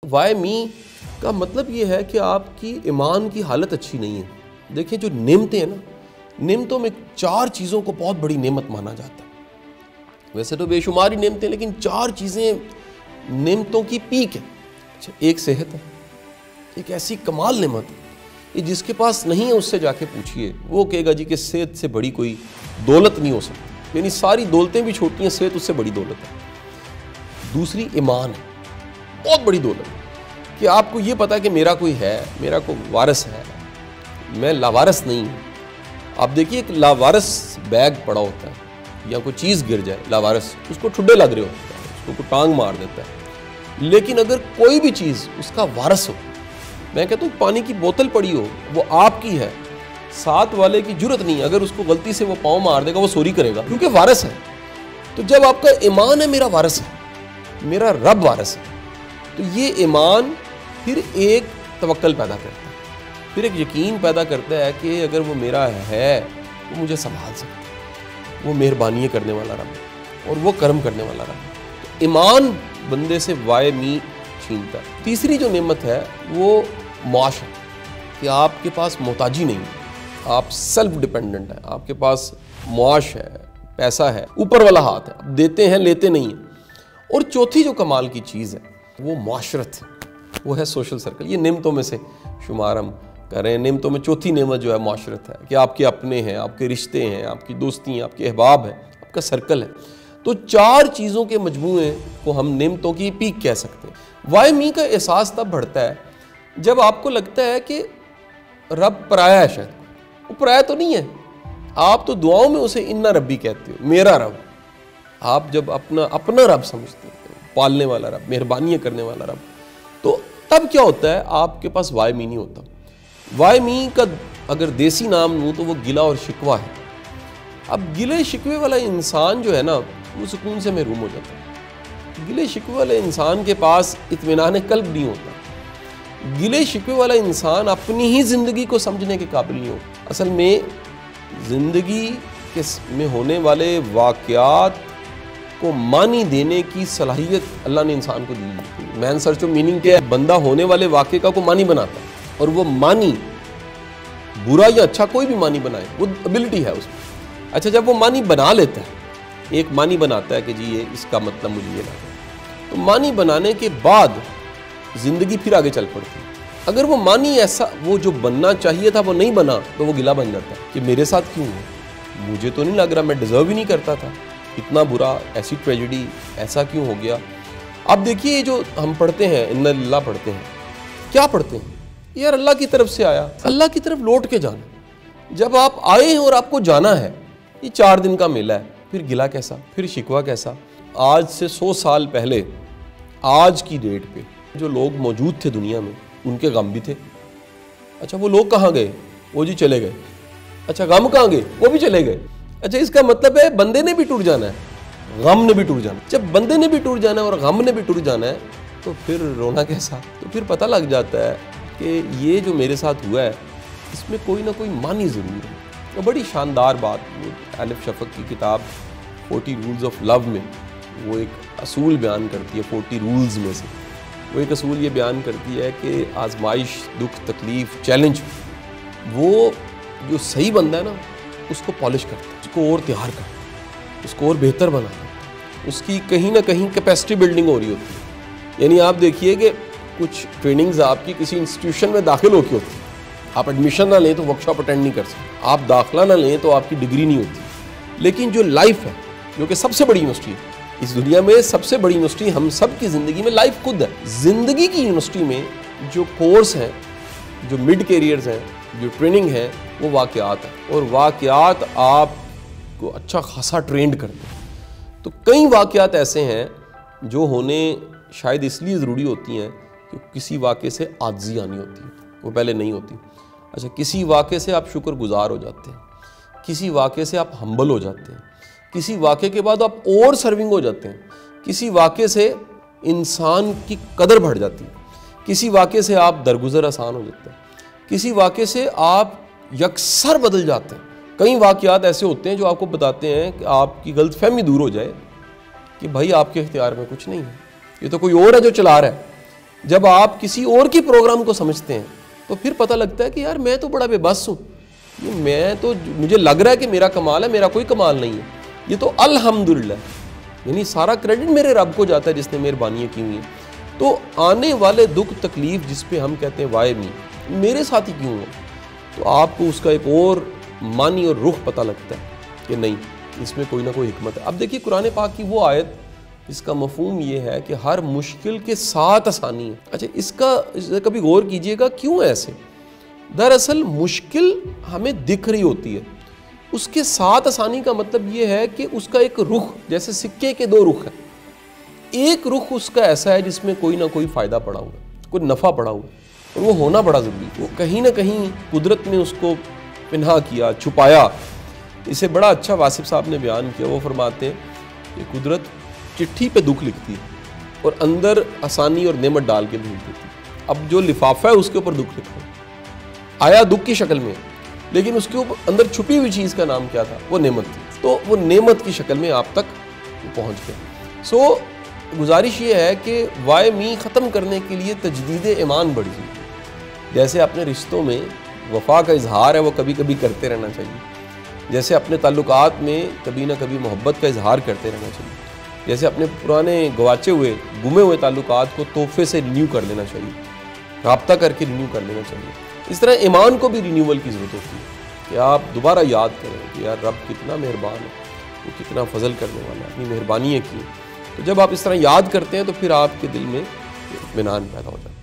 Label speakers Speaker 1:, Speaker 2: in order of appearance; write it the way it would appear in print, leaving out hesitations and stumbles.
Speaker 1: Y می کا مطلب یہ ہے کہ آپ کی ایمان کی حالت اچھی نہیں ہے۔ دیکھیں جو نعمتیں ہیں نا، نعمتوں میں 4 چیزوں کو بہت بڑی نعمت مانا جاتا ہے۔ ویسے تو بے شمار ہی نعمتیں، لیکن 4 چیزیں نعمتوں کی پیک ہے۔ اچھا، ایک صحت ہے، ایک ایسی کمال نعمت ہے کہ جس کے پاس نہیں ہے اس سے جا کے پوچھئے، وہ کہے گا جی کہ صحت سے بڑی کوئی دولت نہیں ہو سکتی، یعنی ساری دولتیں بھی چھوٹی ہیں، صحت اس سے بڑی دولت ہے۔ دوسری ایمان ہے، بہت بڑی دولت کہ آپ کو یہ پتا ہے کہ میرا کوئی ہے، میرا کوئی وارث ہے، میں لاوارث نہیں ہوں۔ آپ دیکھیے ایک لاوارث بیگ پڑا ہوتا ہے یا کوئی چیز گر جائے، لاوارث اس کو ٹھڈے لگ رہے ہوتے ہیں، اس کو کوئی ٹانگ مار دیتا ہے۔ لیکن اگر کوئی بھی چیز اس کا وارث ہو، میں کہتا ہوں پانی کی بوتل پڑی ہو، وہ آپ کی ہے، ساتھ والے کی جرت نہیں، اگر اس کو غلطی سے وہ پاؤں مار دے گا وہ چوری کرے گا کیونکہ وارث ہے۔ تو جب آپ کا ایمان ہے میرا وارث ہے، میرا رب وارث ہے، تو یہ ایمان پھر ایک توکل پیدا کرتا ہے، پھر ایک یقین پیدا کرتا ہے کہ اگر وہ میرا ہے وہ مجھے سنبھال سکتا ہے، وہ مہربانی کرنے والا رب ہے اور وہ کرم کرنے والا رب ہے۔ تو ایمان بندے سے وائے می چھینتا ہے۔ تیسری جو نعمت ہے وہ معاش ہے کہ آپ کے پاس محتاجی نہیں ہے، آپ سیلف ڈیپینڈنٹ ہیں، آپ کے پاس معاش ہے، پیسہ ہے، اوپر والا ہاتھ ہے، آپ دیتے ہیں لیتے نہیں ہیں۔ اور چوتھی جو کمال کی چیز ہے وہ معاشرت ہے، وہ ہے سوشل سرکل۔ یہ نعمتوں میں سے شمار ہم کر رہے ہیں، نعمتوں میں چوتھی نعمت جو ہے معاشرت ہے کہ آپ کے اپنے ہیں، آپ کے رشتے ہیں، آپ کی دوستی ہیں، آپ کے احباب ہیں، آپ کا سرکل ہے۔ تو 4 چیزوں کے مجموعے کو ہم نعمتوں کی پیک کہہ سکتے ہیں۔ وائی می کا احساس تب بڑھتا ہے جب آپ کو لگتا ہے کہ رب پرایا ہے، شاید وہ پرایا تو نہیں ہے، آپ تو دعاؤں میں اسے انا ربی کہتے ہو، میرا رب۔ آپ جب اپنا رب سمجھتے ہیں، پالنے والا رب، مہربانی کرنے والا رب، تو تب کیا ہوتا ہے آپ کے پاس وائی می نہیں ہوتا۔ وائی می کا اگر دیسی نام لوں تو وہ گلہ اور شکوہ ہے۔ اب گلے شکوے والا انسان جو ہے نا وہ سکون سے محروم ہو جاتا ہے۔ گلے شکوے والے انسان کے پاس اطمینان قلب نہیں ہوتا۔ گلے شکوے والا انسان اپنی ہی زندگی کو سمجھنے کے قابل نہیں ہوتا۔ اصل میں زندگی میں ہونے والے واقعات کو معنی دینے کی صلاحیت اللہ نے انسان کو دی ہے۔ مین سرچ آف میننگ کیا ہے؟ بندہ ہونے والے واقعے کا کو معنی بناتا ہے، اور وہ معنی برا یا اچھا کوئی بھی معنی بنائے، وہ ابیلٹی ہے اس میں۔ اچھا، جب وہ معنی بنا لیتا ہے، ایک معنی بناتا ہے کہ جی یہ اس کا مطلب مجھے یہ لگا، تو معنی بنانے کے بعد زندگی پھر آگے چل پڑتی ہے۔ اگر وہ معنی ایسا وہ جو بننا چاہیے تھا وہ نہیں بنا تو وہ گلہ بن جاتا ہے کہ میرے ساتھ کیوں ہے، مجھے تو نہیں لگ رہا، میں ڈیزرو ہی نہیں کرتا تھا، اتنا برا، ایسی ٹریجڈی، ایسا کیوں ہو گیا۔ اب دیکھیے یہ جو ہم پڑھتے ہیں انا للہ پڑھتے ہیں، کیا پڑھتے ہیں؟ یار اللہ کی طرف سے آیا، اللہ کی طرف لوٹ کے جانا۔ جب آپ آئے ہیں اور آپ کو جانا ہے، یہ 4 دن کا میلہ ہے، پھر گلہ کیسا، پھر شکوہ کیسا؟ آج سے 100 سال پہلے آج کی ڈیٹ پہ جو لوگ موجود تھے دنیا میں ان کے غم بھی تھے۔ اچھا وہ لوگ کہاں گئے؟ وہ جی چلے گئے۔ اچھا غم کہاں گئے؟ وہ بھی چلے گئے۔ اچھا اس کا مطلب ہے بندے نے بھی ٹوٹ جانا ہے، غم نے بھی ٹوٹ جانا ہے۔ جب بندے نے بھی ٹوٹ جانا ہے اور غم نے بھی ٹوٹ جانا ہے تو پھر رونا کیسا؟ تو پھر پتہ لگ جاتا ہے کہ یہ جو میرے ساتھ ہوا ہے اس میں کوئی نہ کوئی معنی ضرور ہے۔ تو بڑی شاندار بات الف شفق کی کتاب 40 رولز آف لو میں وہ ایک اصول بیان کرتی ہے، 40 رولز میں سے وہ ایک اصول یہ بیان کرتی ہے کہ آزمائش، دکھ، تکلیف، چیلنج، وہ جو صحیح بندہ ہے نا اس کو پالش کرتا ہے، اس کو اور تیار کرتا ہے، اس کو اور بہتر بناتا ہے، اس کی کہیں نہ کہیں کیپیسٹی بلڈنگ ہو رہی ہوتی ہے۔ یعنی آپ دیکھیے کہ کچھ ٹریننگز آپ کی کسی انسٹیٹیوشن میں داخل ہو کے ہوتی ہے، آپ ایڈمیشن نہ لیں تو ورک شاپ اٹینڈ نہیں کر سکتے، آپ داخلہ نہ لیں تو آپ کی ڈگری نہیں ہوتی۔ لیکن جو لائف ہے، جو کہ سب سے بڑی یونیورسٹی ہے اس دنیا میں، سب سے بڑی یونیورسٹی ہم سب کی زندگی میں لائف خود ہے۔ زندگی کی یونیورسٹی میں جو کورس ہیں، جو مڈ کیریئرز ہیں، جو ٹریننگ ہے، وہ واقعات ہیں، اور واقعات آپ کو اچھا خاصا ٹرینڈ کرتے ہیں۔ تو کئی واقعات ایسے ہیں جو ہونے شاید اس لیے ضروری ہوتی ہیں کہ کسی واقعے سے عاجزی آنی ہوتی ہے، وہ پہلے نہیں ہوتی۔ اچھا کسی واقعے سے آپ شکر گزار ہو جاتے ہیں، کسی واقعے سے آپ ہمبل ہو جاتے ہیں، کسی واقعے کے بعد آپ اور سرونگ ہو جاتے ہیں، کسی واقعے سے انسان کی قدر بڑھ جاتی ہے، کسی واقعے سے آپ درگزر آسان ہو جاتے ہیں، کسی واقعے سے آپ یکسر بدل جاتے ہیں۔ کئی واقعات ایسے ہوتے ہیں جو آپ کو بتاتے ہیں کہ آپ کی غلط فہمی دور ہو جائے کہ بھائی آپ کے اختیار میں کچھ نہیں ہے، یہ تو کوئی اور ہے جو چلا رہا ہے۔ جب آپ کسی اور کی پروگرام کو سمجھتے ہیں تو پھر پتہ لگتا ہے کہ یار میں تو بڑا بے بس ہوں، میں تو مجھے لگ رہا ہے کہ میرا کمال ہے، میرا کوئی کمال نہیں ہے، یہ تو الحمدللہ، یعنی سارا کریڈٹ میرے رب کو جاتا ہے جس نے مہربانیاں کی ہوئی ہیں۔ تو آنے والے دکھ تکلیف جس پہ ہم کہتے ہیں وائے می، میرے ساتھ ہی کیوں ہوا، تو آپ کو اس کا ایک اور معنی اور رخ پتہ لگتا ہے کہ نہیں، اس میں کوئی نہ کوئی حکمت ہے۔ اب دیکھیے قرآن پاک کی وہ آیت اس کا مفہوم یہ ہے کہ ہر مشکل کے ساتھ آسانی ہے۔ اچھا اس کا کبھی غور کیجئے گا کیوں ایسے؟ دراصل مشکل ہمیں دکھ رہی ہوتی ہے، اس کے ساتھ آسانی کا مطلب یہ ہے کہ اس کا ایک رخ، جیسے سکے کے دو رخ ہیں، ایک رخ اس کا ایسا ہے جس میں کوئی نہ کوئی فائدہ پڑا ہوا ہے، کوئی نفع پڑا ہوا ہے، اور وہ ہونا بڑا ضروری ہے۔ وہ کہیں نہ کہیں قدرت نے اس کو پنہا کیا، چھپایا۔ اسے بڑا اچھا واصف صاحب نے بیان کیا، وہ فرماتے ہیں کہ قدرت چٹھی پہ دکھ لکھتی ہے اور اندر آسانی اور نعمت ڈال کے بھیج دیتی ہے۔ اب جو لفافہ ہے اس کے اوپر دکھ لکھا آیا دکھ کی شکل میں، لیکن اس کے اوپر اندر چھپی ہوئی چیز کا نام کیا تھا؟ وہ نعمت تھی، تو وہ نعمت کی شکل میں آپ تک پہنچ گیا۔ گزارش یہ ہے کہ وائے می ختم کرنے کے لیے تجدید ایمان بڑھی ہوئی، جیسے اپنے رشتوں میں وفا کا اظہار ہے وہ کبھی کبھی کرتے رہنا چاہیے، جیسے اپنے تعلقات میں کبھی نہ کبھی محبت کا اظہار کرتے رہنا چاہیے، جیسے اپنے پرانے گواچے ہوئے گمے ہوئے تعلقات کو تحفے سے رینیو کر لینا چاہیے، رابطہ کر کے رینیو کر لینا چاہیے۔ اس طرح ایمان کو بھی رینیول کی ضرورت ہوتی ہے کہ آپ دوبارہ یاد کریں کہ یار رب کتنا مہربان ہے، وہ کتنا فضل کرنے والا ہے، اپنی مہربانیاں کی۔ تو جب آپ اس طرح یاد کرتے ہیں تو پھر آپ کے دل میں اطمینان پیدا ہو جاتا ہے۔